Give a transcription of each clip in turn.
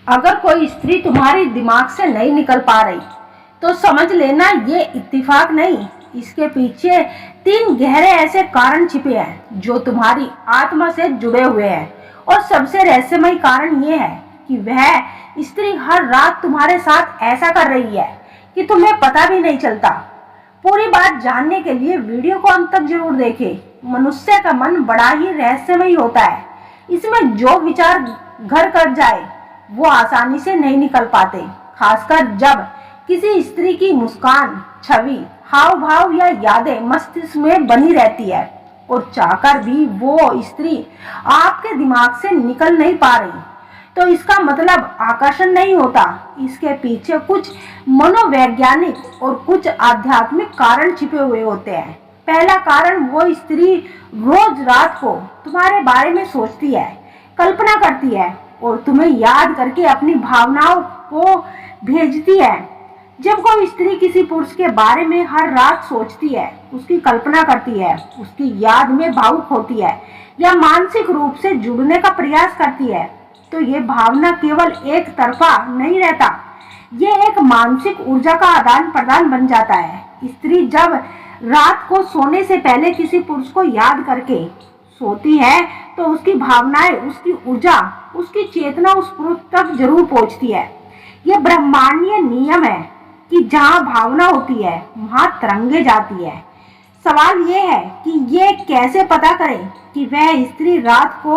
अगर कोई स्त्री तुम्हारी दिमाग से नहीं निकल पा रही तो समझ लेना ये इत्तेफाक नहीं, इसके पीछे 3 गहरे ऐसे कारण छिपे हैं जो तुम्हारी आत्मा से जुड़े हुए हैं। और सबसे रहस्यमय कारण ये है कि वह स्त्री हर रात तुम्हारे साथ ऐसा कर रही है कि तुम्हें पता भी नहीं चलता। पूरी बात जानने के लिए वीडियो को अंत तक जरूर देखें। मनुष्य का मन बड़ा ही रहस्यमय होता है, इसमें जो विचार घर कर जाए वो आसानी से नहीं निकल पाते, खासकर जब किसी स्त्री की मुस्कान, छवि, हाव भाव या यादें मस्तिष्क में बनी रहती है और चाहकर भी वो स्त्री आपके दिमाग से निकल नहीं पा रही, तो इसका मतलब आकर्षण नहीं होता। इसके पीछे कुछ मनोवैज्ञानिक और कुछ आध्यात्मिक कारण छिपे हुए होते हैं। पहला कारण, वो स्त्री रोज रात को तुम्हारे बारे में सोचती है, कल्पना करती है और तुम्हें याद करके अपनी भावनाओं को भेजती है। जब कोई स्त्री किसी पुरुष के बारे में हर रात सोचती है, उसकी कल्पना करती है, उसकी याद में भावुक होती है या मानसिक रूप से जुड़ने का प्रयास करती है, तो ये भावना केवल एक तरफा नहीं रहता, ये एक मानसिक ऊर्जा का आदान प्रदान बन जाता है। स्त्री जब रात को सोने से पहले किसी पुरुष को याद करके सोती है तो उसकी भावनाएं, उसकी ऊर्जा, उसकी चेतना उस पुरुष तक जरूर पहुंचती है। यह ब्रह्मांडीय नियम है कि जहाँ भावना होती है वहाँ तरंगे जाती है। सवाल ये है कि ये कैसे पता करें कि वह स्त्री रात को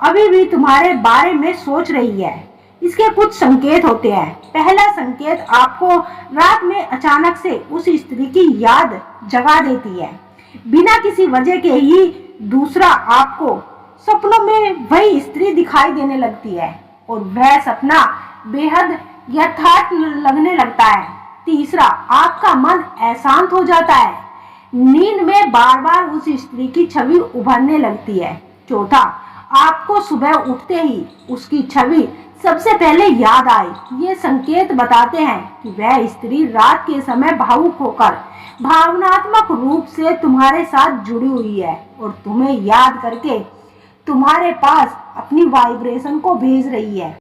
अभी भी तुम्हारे बारे में सोच रही है। इसके कुछ संकेत होते हैं। पहला संकेत, आपको रात में अचानक से उस स्त्री की याद जगा देती है बिना किसी वजह के ही। दूसरा, आपको सपनों में वही स्त्री दिखाई देने लगती है और वह सपना बेहद यथार्थ लगने लगता है। तीसरा, आपका मन अशांत हो जाता है, नींद में बार बार उस स्त्री की छवि उभरने लगती है। चौथा, आपको सुबह उठते ही उसकी छवि सबसे पहले याद आई। ये संकेत बताते हैं कि वह स्त्री रात के समय भावुक होकर भावनात्मक रूप से तुम्हारे साथ जुड़ी हुई है और तुम्हें याद करके तुम्हारे पास अपनी वाइब्रेशन को भेज रही है।